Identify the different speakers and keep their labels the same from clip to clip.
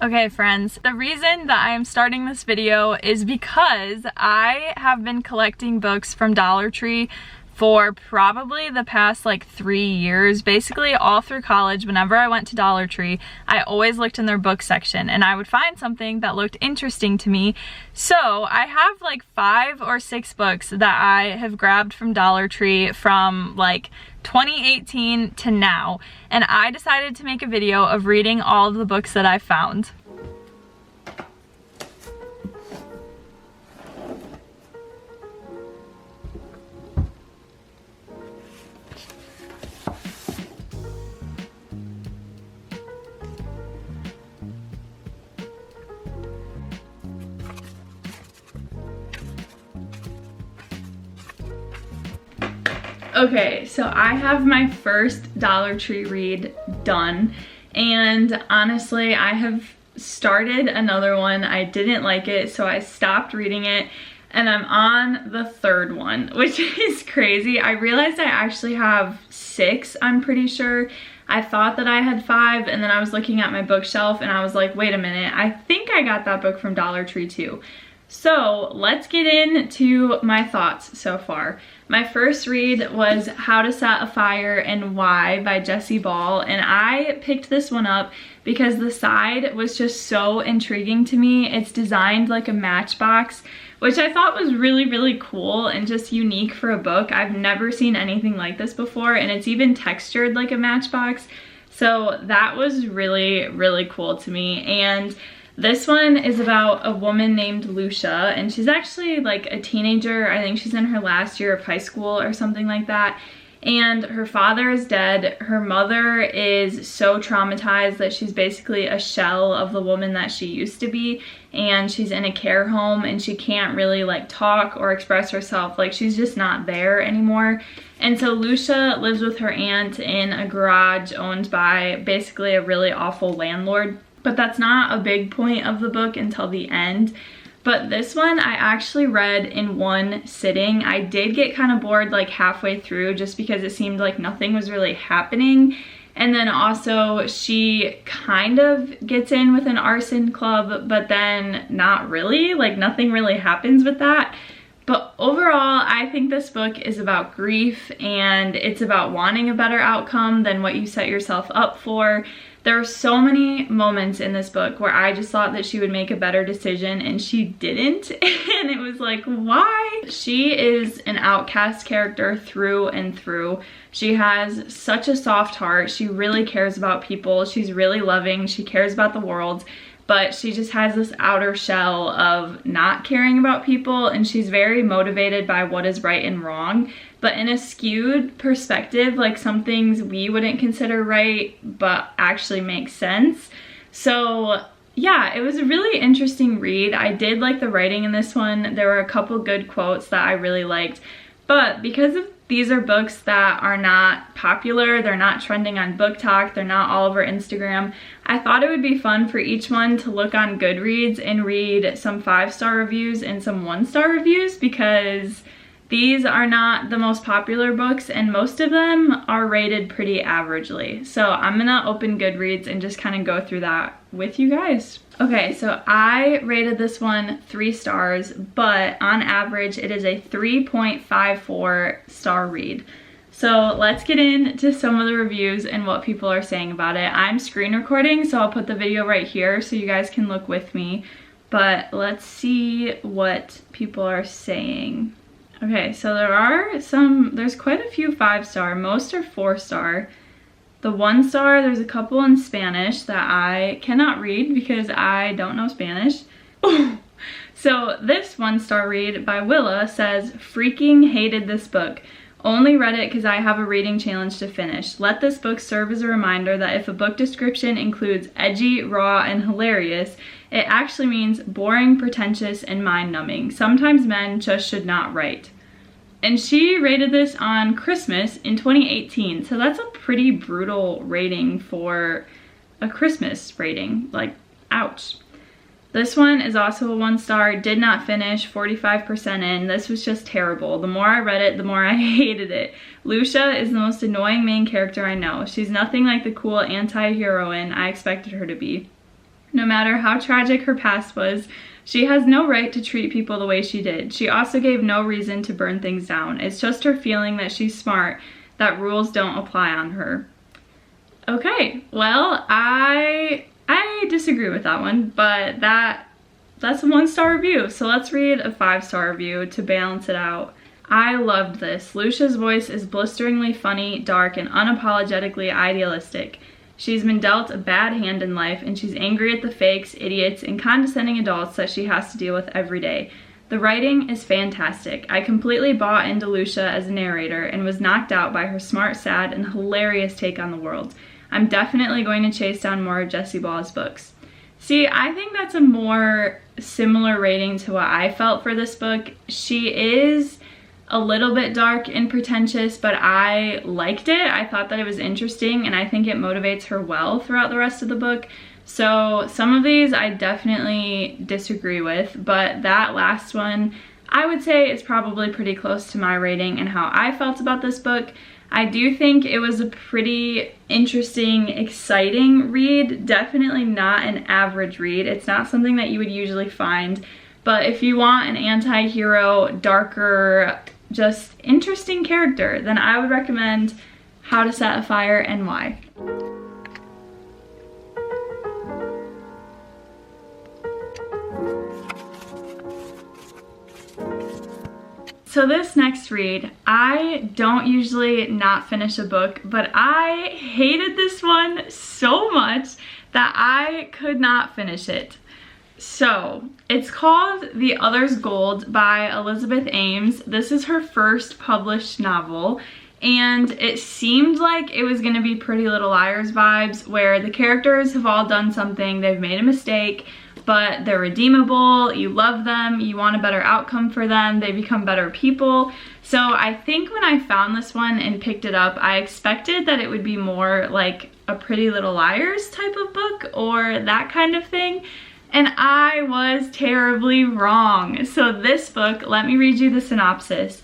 Speaker 1: Okay friends, the reason that I am starting this video is because I have been collecting books from Dollar Tree for probably the past like 3 years. Basically all through college, whenever I went to Dollar Tree, I always looked in their book section and I would find something that looked interesting to me. So I have like 5 or 6 books that I have grabbed from Dollar Tree from like 2018 to now, and I decided to make a video of reading all of the books that I found. Okay, so I have my first Dollar Tree read done, and honestly, I have started another one. I didn't like it, so I stopped reading it, and I'm on the 3rd one, which is crazy. I realized I actually have 6, I'm pretty sure. I thought that I had 5, and then I was looking at my bookshelf, and I was like, wait a minute, I think I got that book from Dollar Tree too. So let's get into my thoughts so far. My first read was How to Set a Fire and Why by Jessie Ball, and I picked this one up because the side was just so intriguing to me. It's designed like a matchbox, which I thought was really cool and just unique for a book. I've never seen anything like this before, and it's even textured like a matchbox. So that was really cool to me. And this one is about a woman named Lucia, and she's actually like a teenager. I think she's in her last year of high school or something like that. And her father is dead. Her mother is so traumatized that she's basically a shell of the woman that she used to be. And she's in a care home and she can't really like talk or express herself. Like she's just not there anymore. And so Lucia lives with her aunt in a garage owned by basically a really awful landlord. But that's not a big point of the book until the end. But this one I actually read in one sitting. I did get kind of bored like halfway through just because it seemed like nothing was really happening. And then also she kind of gets in with an arson club, but then not really, like nothing really happens with that. But overall, I think this book is about grief, and it's about wanting a better outcome than what you set yourself up for. There are so many moments in this book where I just thought that she would make a better decision and she didn't. And it was like, why? She is an outcast character through and through. She has such a soft heart. She really cares about people. She's really loving. She cares about the world. But she just has this outer shell of not caring about people, and she's very motivated by what is right and wrong, but in a skewed perspective, like some things we wouldn't consider right but actually make sense. So yeah, it was a really interesting read. I did like the writing in this one. There were a couple good quotes that I really liked, but because of these are books that are not popular, they're not trending on Book Talk, they're not all over Instagram, I thought it would be fun for each one to look on Goodreads and read some 5-star reviews and some 1-star reviews, because these are not the most popular books and most of them are rated pretty averagely. So I'm gonna open Goodreads and just kind of go through that with you guys. Okay, so I rated this one 3 stars, but on average it is a 3.54 star read. So let's get into some of the reviews and what people are saying about it. I'm screen recording, so I'll put the video right here so you guys can look with me. But let's see what people are saying. Okay, so there's quite a few 5-star, most are 4-star. The 1-star, there's a couple in Spanish that I cannot read because I don't know Spanish. So this 1-star read by Willa says, freaking hated this book. Only read it because I have a reading challenge to finish. Let this book serve as a reminder that if a book description includes edgy, raw, and hilarious, it actually means boring, pretentious, and mind-numbing. Sometimes men just should not write. And she rated this on Christmas in 2018, so that's a pretty brutal rating for a Christmas rating. Like, ouch. This one is also a 1-star, did not finish, 45% in. This was just terrible. The more I read it, the more I hated it. Lucia is the most annoying main character I know. She's nothing like the cool anti-heroine I expected her to be. No matter how tragic her past was, she has no right to treat people the way she did. She also gave no reason to burn things down. It's just her feeling that she's smart, that rules don't apply on her. Okay, well, I disagree with that one, but that's a 1-star review. So let's read a 5-star review to balance it out. I loved this. Lucia's voice is blisteringly funny, dark, and unapologetically idealistic. She's been dealt a bad hand in life, and she's angry at the fakes, idiots, and condescending adults that she has to deal with every day. The writing is fantastic. I completely bought into Lucia as a narrator and was knocked out by her smart, sad, and hilarious take on the world. I'm definitely going to chase down more of Jessie Ball's books. See, I think that's a more similar rating to what I felt for this book. She is a little bit dark and pretentious, but I liked it. I thought that it was interesting, and I think it motivates her well throughout the rest of the book. So some of these I definitely disagree with, but that last one, I would say is probably pretty close to my rating and how I felt about this book. I do think it was a pretty interesting, exciting read. Definitely not an average read. It's not something that you would usually find, but if you want an anti-hero, darker, just interesting character, then I would recommend How to Set a Fire and Why. So this next read, I don't usually not finish a book, but I hated this one so much that I could not finish it. So it's called The Other's Gold by Elizabeth Ames. This is her first published novel, and it seemed like it was gonna be Pretty Little Liars vibes, where the characters have all done something, they've made a mistake, but they're redeemable, you love them, you want a better outcome for them, they become better people. So I think when I found this one and picked it up, I expected that it would be more like a Pretty Little Liars type of book or that kind of thing, and I was terribly wrong. So this book, let me read you the synopsis.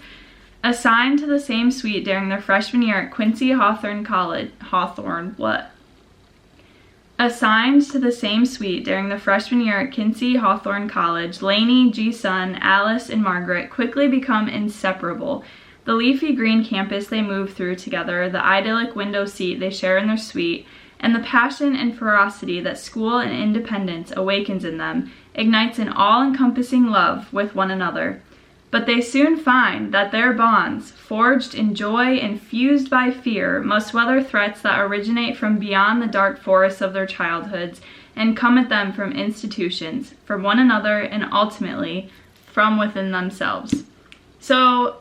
Speaker 1: Assigned to the same suite during their freshman year at Quincy Assigned to the same suite during the freshman year at Quincy Hawthorne College, Lainey, Ji-sun, Alice, and Margaret quickly become inseparable. The leafy green campus they move through together, the idyllic window seat they share in their suite, and the passion and ferocity that school and independence awakens in them ignites an all-encompassing love with one another. But they soon find that their bonds, forged in joy and fused by fear, must weather threats that originate from beyond the dark forests of their childhoods and come at them from institutions, from one another, and ultimately from within themselves. So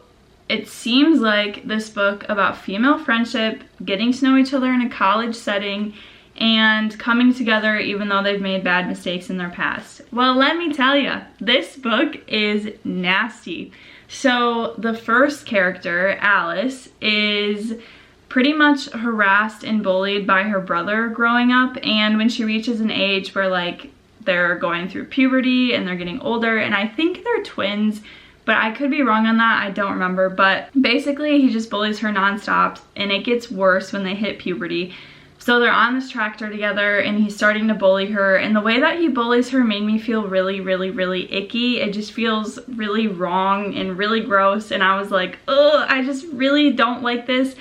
Speaker 1: it seems like this book about female friendship, getting to know each other in a college setting, and coming together even though they've made bad mistakes in their past. Well, let me tell you, this book is nasty. So the first character, Alice, is pretty much harassed and bullied by her brother growing up, and when she reaches an age where like they're going through puberty and they're getting older, and I think they're twins, but I could be wrong on that, I don't remember, but basically he just bullies her nonstop, and it gets worse when they hit puberty. So they're on this tractor together and he's starting to bully her, and the way that he bullies her made me feel really, really, really icky. It just feels really wrong and really gross, and I was like, ugh, I just really don't like this.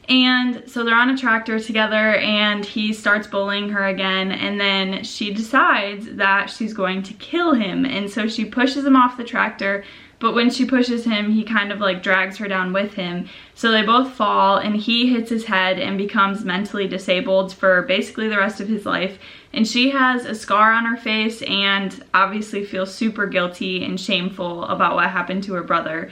Speaker 1: And so they're on a tractor together and he starts bullying her again, and then she decides that she's going to kill him, and so she pushes him off the tractor. But when she pushes him, he kind of like drags her down with him. So they both fall, and he hits his head and becomes mentally disabled for basically the rest of his life. And she has a scar on her face and obviously feels super guilty and shameful about what happened to her brother.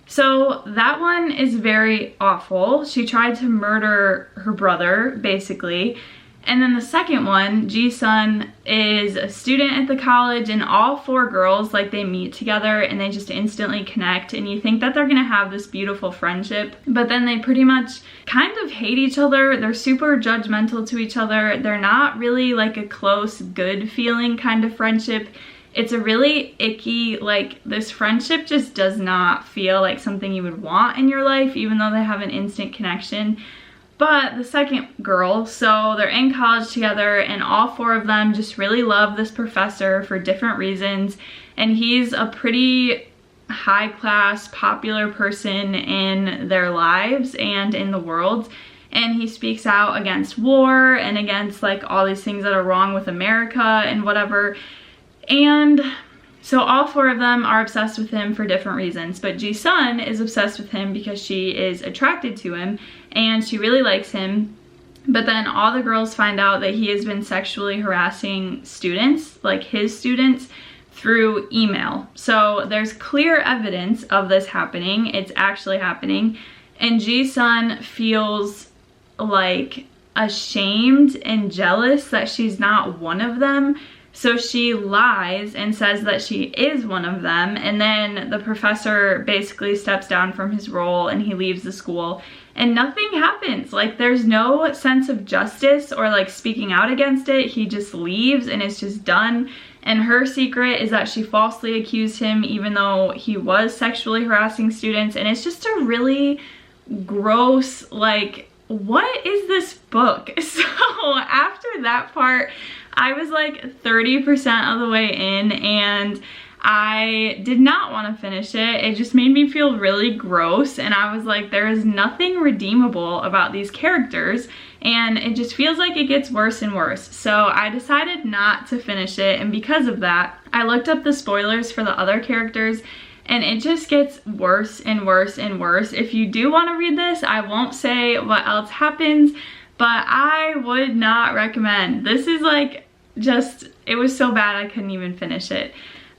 Speaker 1: So that one is very awful. She tried to murder her brother, basically. And then the second one, Ji-sun, is a student at the college, and all four girls, like, they meet together and they just instantly connect, and you think that they're gonna have this beautiful friendship, but then they pretty much kind of hate each other. They're super judgmental to each other. They're not really like a close, good feeling kind of friendship. It's a really icky, like, this friendship just does not feel like something you would want in your life, even though they have an instant connection. But the second girl, so they're in college together, and all four of them just really love this professor for different reasons, and he's a pretty high-class, popular person in their lives and in the world, and he speaks out against war and against like all these things that are wrong with America and whatever. And so all four of them are obsessed with him for different reasons, but Ji-sun is obsessed with him because she is attracted to him and she really likes him. But then all the girls find out that he has been sexually harassing students, like his students, through email. So there's clear evidence of this happening. It's actually happening. And Ji-sun feels like ashamed and jealous that she's not one of them. So she lies and says that she is one of them. And then the professor basically steps down from his role and he leaves the school. And nothing happens. Like, there's no sense of justice or like speaking out against it. He just leaves and it's just done. And her secret is that she falsely accused him even though he was sexually harassing students. And it's just a really gross, like, what is this book? So after that part, I was like 30% of the way in and I did not want to finish it. It just made me feel really gross, and I was like, there is nothing redeemable about these characters, and it just feels like it gets worse and worse. So I decided not to finish it, and because of that, I looked up the spoilers for the other characters, and it just gets worse and worse and worse. If you do want to read this, I won't say what else happens, but I would not recommend. This is like just, it was so bad I couldn't even finish it.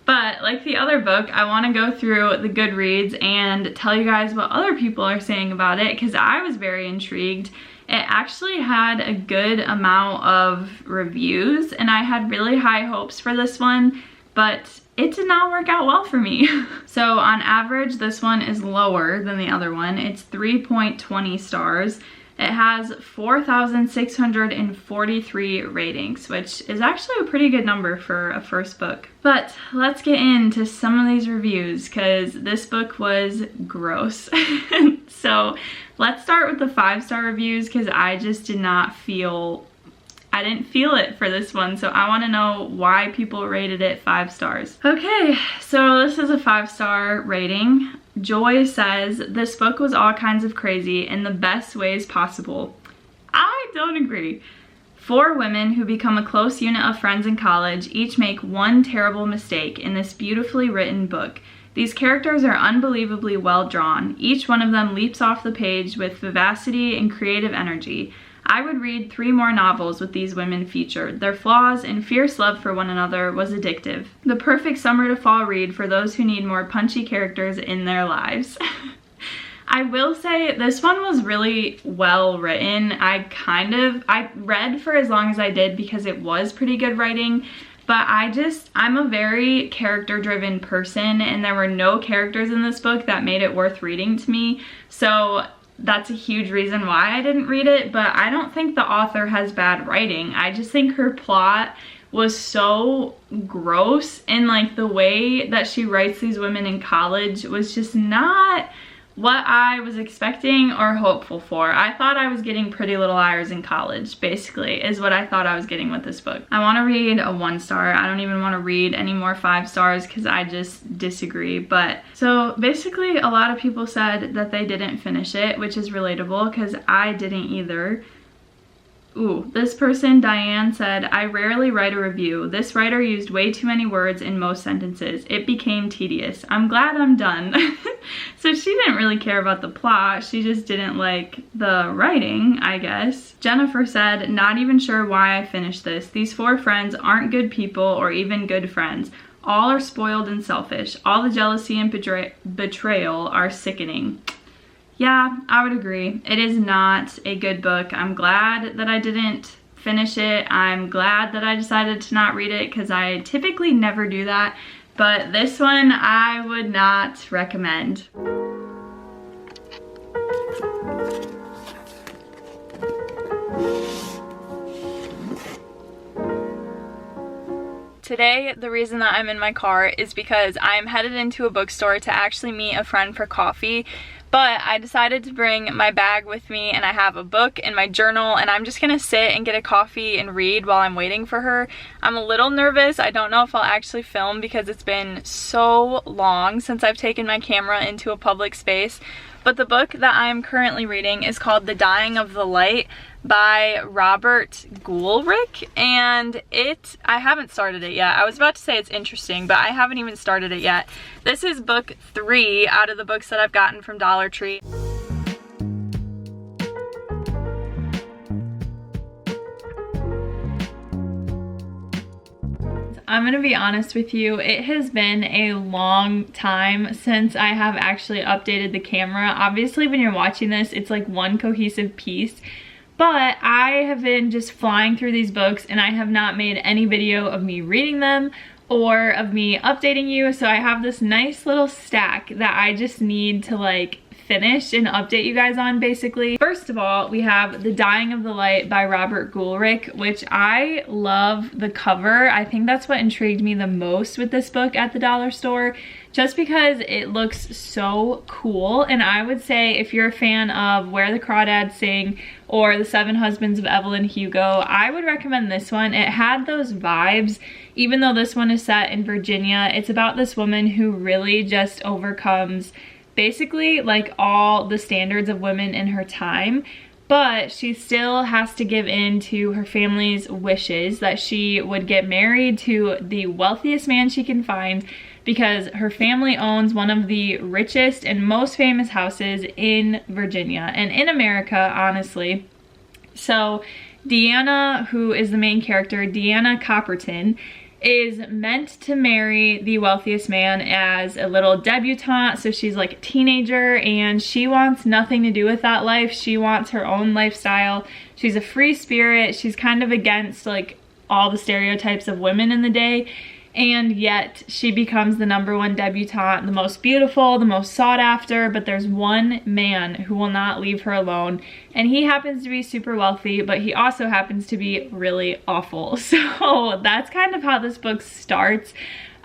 Speaker 1: But like the other book, I want to go through the Goodreads and tell you guys what other people are saying about it because I was very intrigued. It actually had a good amount of reviews and I had really high hopes for this one, but it did not work out well for me. So on average, this one is lower than the other one. It's 3.20 stars. It has 4,643 ratings, which is actually a pretty good number for a first book. But let's get into some of these reviews because this book was gross. So let's start with the 5-star reviews because I just did not feel, I didn't feel it for this one. So I want to know why people rated it 5 stars. Okay, so this is a 5-star rating. Joy says, this book was all kinds of crazy in the best ways possible. I don't agree. 4 women who become a close unit of friends in college each make one terrible mistake in this beautifully written book. These characters are unbelievably well drawn. Each one of them leaps off the page with vivacity and creative energy. I would read 3 more novels with these women featured. Their flaws and fierce love for one another was addictive. The perfect summer to fall read for those who need more punchy characters in their lives. I will say this one was really well written. I read for as long as I did because it was pretty good writing, but I'm a very character-driven person and there were no characters in this book that made it worth reading to me. So that's a huge reason why I didn't read it, but I don't think the author has bad writing. I just think her plot was so gross and like the way that she writes these women in college was just not what I was expecting or hopeful for. I thought I was getting Pretty Little Liars in college, basically, is what I thought I was getting with this book. I want to read a 1 star. I don't even want to read any more 5 stars because I just disagree. But so basically a lot of people said that they didn't finish it, which is relatable because I didn't either. Ooh, this person, Diane, said, I rarely write a review. This writer used way too many words in most sentences. It became tedious. I'm glad I'm done. So she didn't really care about the plot. She just didn't like the writing, I guess. Jennifer said, not even sure why I finished this. These 4 friends aren't good people or even good friends. All are spoiled and selfish. All the jealousy and betrayal are sickening. Yeah, I would agree. It is not a good book. I'm glad that I didn't finish it. I'm glad that I decided to not read it because I typically never do that. But this one I would not recommend. Today, the reason that I'm in my car is because I'm headed into a bookstore to actually meet a friend for coffee. But I decided to bring my bag with me, and I have a book and my journal, and I'm just gonna sit and get a coffee and read while I'm waiting for her. I'm a little nervous. I don't know if I'll actually film because it's been so long since I've taken my camera into a public space. But the book that I'm currently reading is called The Dying of the Light by Robert Goulrick, and I haven't started it yet. I was about to say it's interesting, but I haven't even started it yet. This is book 3 out of the books that I've gotten from Dollar Tree. I'm gonna be honest with you, it has been a long time since I have actually updated the camera. Obviously, when you're watching this, it's like one cohesive piece, but I have been just flying through these books and I have not made any video of me reading them or of me updating you, so I have this nice little stack that I just need to like finish and update you guys on basically. First of all, we have The Dying of the Light by Robert Goulrick, which I love the cover. I think that's what intrigued me the most with this book at the dollar store, just because it looks so cool. And I would say if you're a fan of Where the Crawdads Sing or The Seven Husbands of Evelyn Hugo, I would recommend this one. It had those vibes, even though this one is set in Virginia. It's about this woman who really just overcomes basically like all the standards of women in her time, but she still has to give in to her family's wishes that she would get married to the wealthiest man she can find, because her family owns one of the richest and most famous houses in Virginia and in America, honestly. So Deanna, who is the main character, Deanna Copperton, is meant to marry the wealthiest man as a little debutante. So she's like a teenager and she wants nothing to do with that life. She wants her own lifestyle. She's a free spirit. She's kind of against like all the stereotypes of women in the day. And yet she becomes the #1 debutante, the most beautiful, the most sought after, but there's one man who will not leave her alone. And he happens to be super wealthy, but he also happens to be really awful. So that's kind of how this book starts.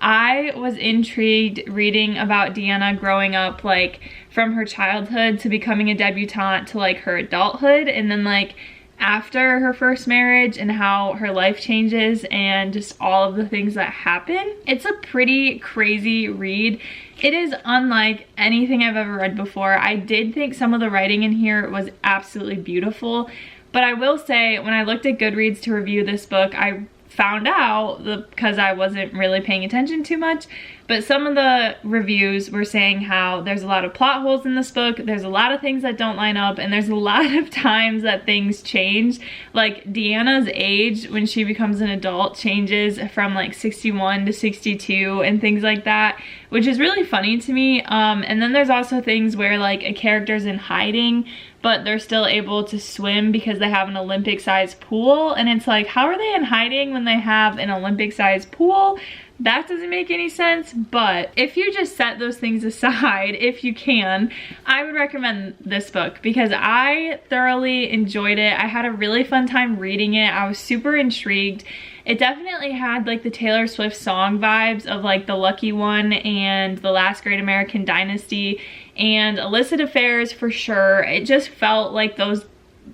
Speaker 1: I was intrigued reading about Deanna growing up, like from her childhood to becoming a debutante to like her adulthood, and then like after her first marriage and how her life changes and just all of the things that happen. It's a pretty crazy read. It is unlike anything I've ever read before. I did think some of the writing in here was absolutely beautiful, but I will say when I looked at Goodreads to review this book, I found out, because I wasn't really paying attention too much, but some of the reviews were saying how there's a lot of plot holes in this book, there's a lot of things that don't line up, and there's a lot of times that things change. Like Deanna's age when she becomes an adult changes from like 61 to 62 and things like that, which is really funny to me. And then there's also things where like a character's in hiding, but they're still able to swim because they have an Olympic-sized pool. And it's like, how are they in hiding when they have an Olympic-sized pool? That doesn't make any sense. But if you just set those things aside, if you can, I would recommend this book because I thoroughly enjoyed it. I had a really fun time reading it. I was super intrigued. It definitely had like the Taylor Swift song vibes of like The Lucky One and The Last Great American Dynasty and Illicit Affairs for sure. It just felt like those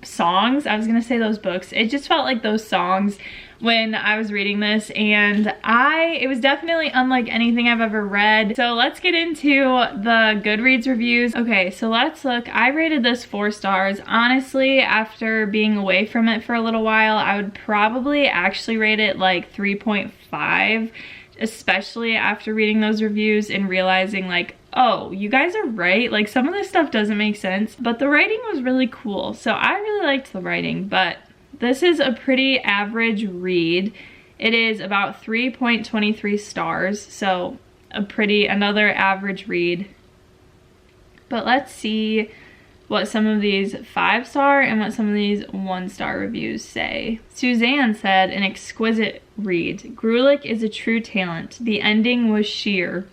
Speaker 1: songs. I was gonna say those books. It just felt like those songs when I was reading this, and it was definitely unlike anything I've ever read. So let's get into the Goodreads reviews. Okay, so let's look. I rated this 4 stars. Honestly, after being away from it for a little while, I would probably actually rate it like 3.5, especially after reading those reviews and realizing like, oh, you guys are right. Like some of this stuff doesn't make sense, but the writing was really cool. So I really liked the writing, but this is a pretty average read. It is about 3.23 stars, so another average read. But let's see what some of these 5-star and what some of these 1-star reviews say. Suzanne said, an exquisite read. Grulich is a true talent. The ending was sheer.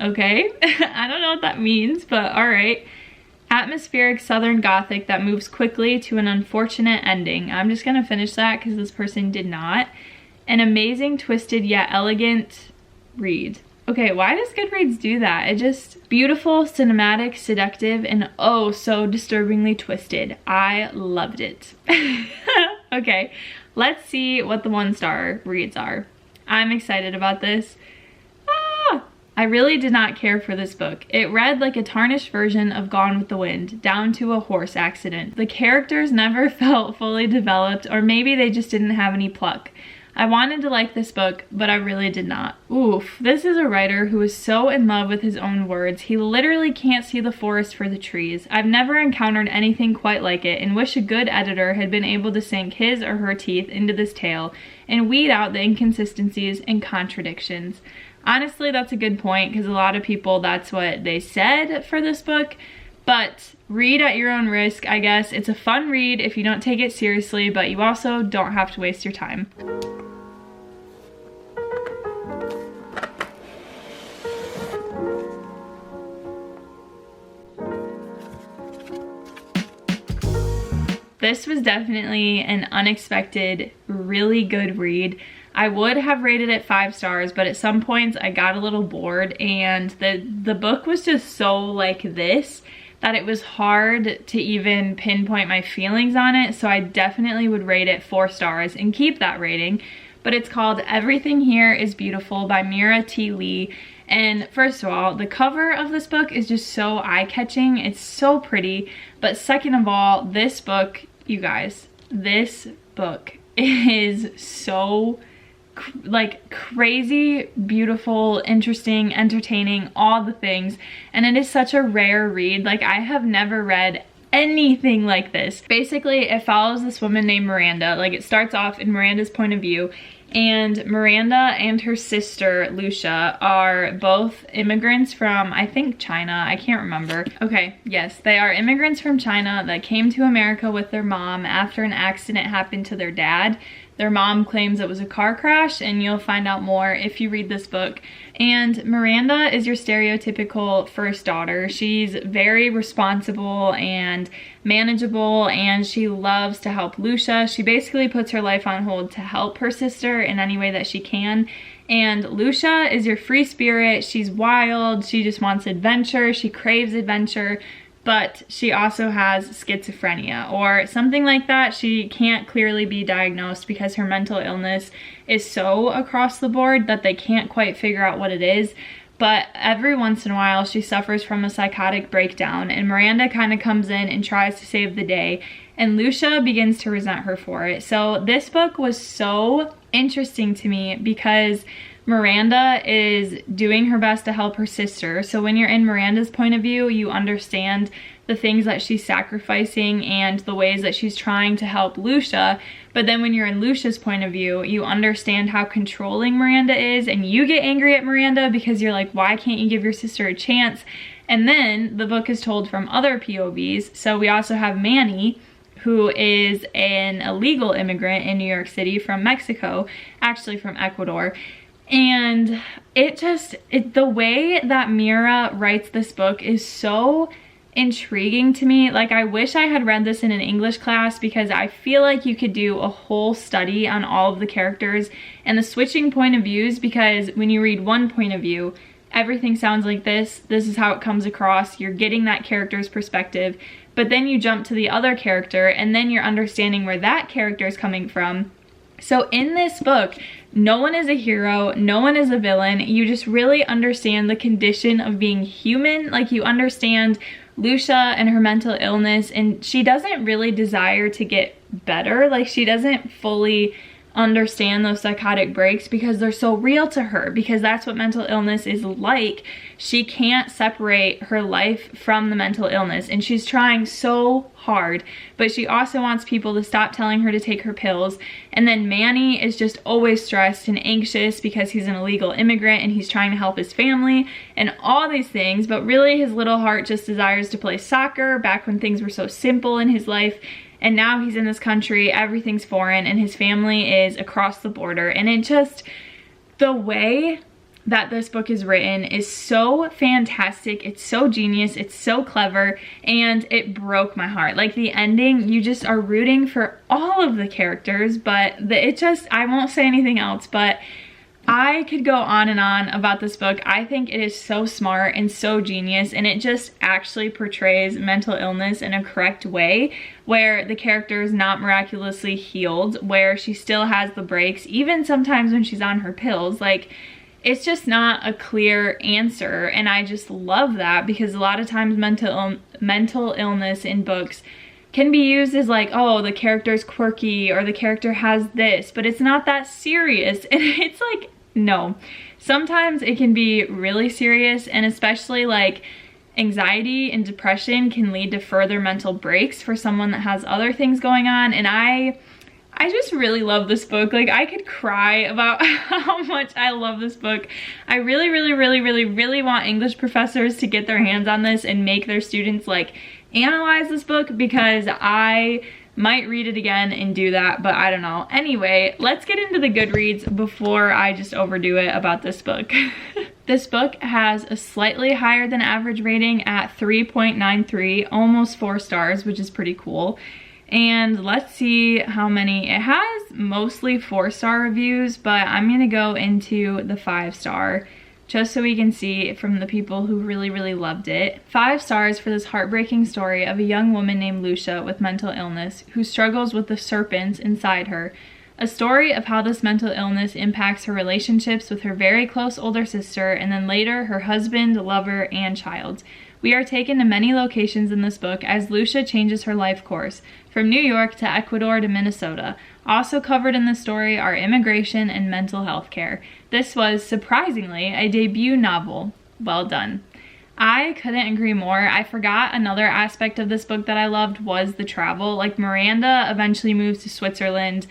Speaker 1: Okay, I don't know what that means, but all right. Atmospheric Southern Gothic that moves quickly to an unfortunate ending. I'm just gonna finish that because this person did not. An amazing, twisted, yet elegant read. Okay, why does Goodreads do that? It just, beautiful, cinematic, seductive, and oh, so disturbingly twisted. I loved it. Okay, let's see what the 1-star reads are. I'm excited about this. I really did not care for this book. It read like a tarnished version of Gone with the Wind, down to a horse accident. The characters never felt fully developed, or maybe they just didn't have any pluck. I wanted to like this book, but I really did not. Oof, this is a writer who is so in love with his own words, he literally can't see the forest for the trees. I've never encountered anything quite like it, and wish a good editor had been able to sink his or her teeth into this tale and weed out the inconsistencies and contradictions. Honestly, that's a good point, because a lot of people, that's what they said for this book. But read at your own risk, I guess. It's a fun read if you don't take it seriously, but you also don't have to waste your time. This was definitely an unexpected, really good read. I would have rated it 5 stars, but at some points I got a little bored, and the book was just so like this that it was hard to even pinpoint my feelings on it, so I definitely would rate it 4 stars and keep that rating. But it's called Everything Here is Beautiful by Mira T. Lee. And first of all, the cover of this book is just so eye-catching. It's so pretty. But second of all, this book, you guys, this book is so like crazy, beautiful, interesting, entertaining, all the things. And it is such a rare read. Like, I have never read anything like this. Basically, it follows this woman named Miranda. Like, it starts off in Miranda's point of view, and Miranda and her sister Lucia are both immigrants from, I think, China. I can't remember. Okay, yes, they are immigrants from China that came to America with their mom after an accident happened to their dad. Their mom claims it was a car crash, and you'll find out more if you read this book. And Miranda is your stereotypical first daughter. She's very responsible and manageable, and she loves to help Lucia. She basically puts her life on hold to help her sister in any way that she can. And Lucia is your free spirit. She's wild. She just wants adventure. She craves adventure. But she also has schizophrenia or something like that. She can't clearly be diagnosed because her mental illness is so across the board that they can't quite figure out what it is. But every once in a while she suffers from a psychotic breakdown, and Miranda kind of comes in and tries to save the day, and Lucia begins to resent her for it. So this book was so interesting to me because Miranda is doing her best to help her sister. So when you're in Miranda's point of view, you understand the things that she's sacrificing and the ways that she's trying to help Lucia. But then when you're in Lucia's point of view, you understand how controlling Miranda is, and you get angry at Miranda because you're like, why can't you give your sister a chance? And then the book is told from other POVs. So we also have Manny, who is an illegal immigrant in New York City from Mexico, actually from Ecuador. And the way that Mira writes this book is so intriguing to me. Like, I wish I had read this in an English class, because I feel like you could do a whole study on all of the characters and the switching point of views, because when you read one point of view, everything sounds like this is how it comes across, you're getting that character's perspective, but then you jump to the other character and then you're understanding where that character is coming from. So in this book, no one is a hero, no one is a villain. You just really understand the condition of being human. Like, you understand Lucia and her mental illness, and she doesn't really desire to get better. Like, she doesn't fully understand those psychotic breaks because they're so real to her, because that's what mental illness is like. She can't separate her life from the mental illness, and she's trying so hard, but she also wants people to stop telling her to take her pills. And then Manny is just always stressed and anxious because he's an illegal immigrant and he's trying to help his family and all these things, but really his little heart just desires to play soccer back when things were so simple in his life. And now he's in this country, everything's foreign, and his family is across the border. And it just, the way that this book is written is so fantastic. It's so genius, it's so clever, and it broke my heart. Like, the ending, you just are rooting for all of the characters, but it just, I won't say anything else, but I could go on and on about this book. I think it is so smart and so genius, and it just actually portrays mental illness in a correct way, where the character is not miraculously healed, where she still has the breaks, even sometimes when she's on her pills. Like, it's just not a clear answer, and I just love that, because a lot of times mental illness in books can be used as like, oh, the character's quirky or the character has this, but it's not that serious. And it's like, no. Sometimes it can be really serious, and especially like anxiety and depression can lead to further mental breaks for someone that has other things going on. And I just really love this book. Like, I could cry about how much I love this book. I really, really, really, really, really want English professors to get their hands on this and make their students like analyze this book, because I might read it again and do that, but I don't know. Anyway, let's get into the Goodreads before I just overdo it about this book. This book has a slightly higher than average rating at 3.93, almost 4 stars, which is pretty cool. And let's see how many. It has mostly 4-star reviews, but I'm gonna go into the 5-star just so we can see from the people who really, really loved it. 5 stars for this heartbreaking story of a young woman named Lucia with mental illness who struggles with the serpents inside her. A story of how this mental illness impacts her relationships with her very close older sister, and then later her husband, lover, and child. We are taken to many locations in this book as Lucia changes her life course, from New York to Ecuador to Minnesota. Also covered in the story are immigration and mental health care. This was, surprisingly, a debut novel. Well done. I couldn't agree more. I forgot another aspect of this book that I loved was the travel. Like, Miranda eventually moves to Switzerland.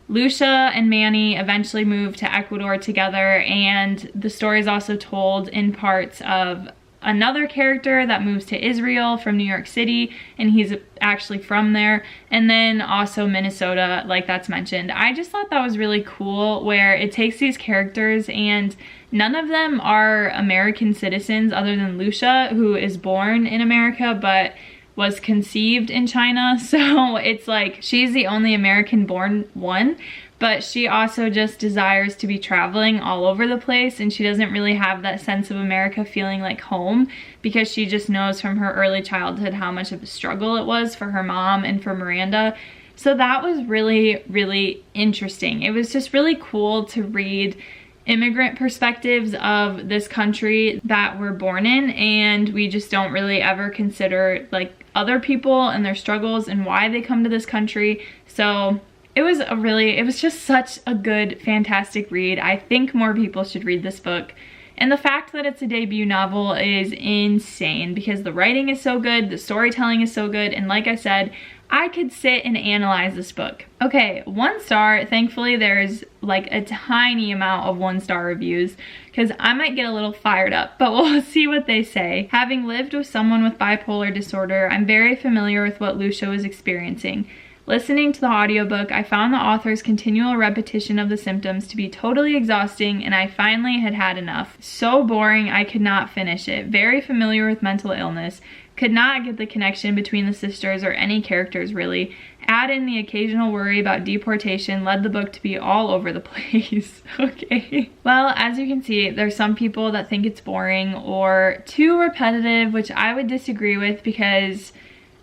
Speaker 1: Lucia and Manny eventually moved to Ecuador together, and the story is also told in parts of another character that moves to Israel from New York City, and he's actually from there, and then also Minnesota, like that's mentioned. I just thought that was really cool, where it takes these characters and none of them are American citizens other than Lucia, who is born in America but was conceived in China. So it's like she's the only American born one, but she also just desires to be traveling all over the place, and she doesn't really have that sense of America feeling like home, because she just knows from her early childhood how much of a struggle it was for her mom and for Miranda. So that was really, really interesting. It was just really cool to read immigrant perspectives of this country that we're born in, and we just don't really ever consider like other people and their struggles and why they come to this country. So it was just such a good, fantastic read. I think more people should read this book. And the fact that it's a debut novel is insane, because the writing is so good, the storytelling is so good, and like I said, I could sit and analyze this book. Okay, 1 star. Thankfully, there's like a tiny amount of 1-star reviews, because I might get a little fired up, but we'll see what they say. Having lived with someone with bipolar disorder, I'm very familiar with what Lucia was experiencing. Listening to the audiobook, I found the author's continual repetition of the symptoms to be totally exhausting, and I finally had had enough. So boring, I could not finish it. Very familiar with mental illness. Could not get the connection between the sisters or any characters, really. Add in the occasional worry about deportation led the book to be all over the place. Okay. Well, as you can see, there's some people that think it's boring or too repetitive, which I would disagree with, because,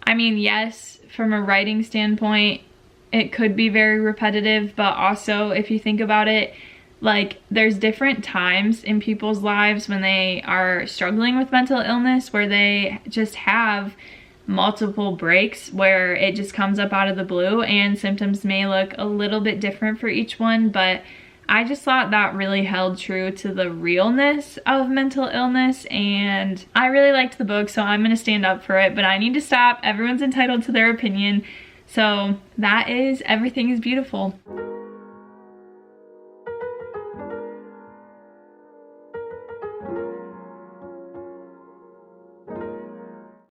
Speaker 1: I mean, yes, from a writing standpoint, it could be very repetitive, but also if you think about it, like, there's different times in people's lives when they are struggling with mental illness where they just have multiple breaks where it just comes up out of the blue, and symptoms may look a little bit different for each one, but I just thought that really held true to the realness of mental illness, and I really liked the book, so I'm gonna stand up for it, but I need to stop. Everyone's entitled to their opinion. So that is Everything is Beautiful.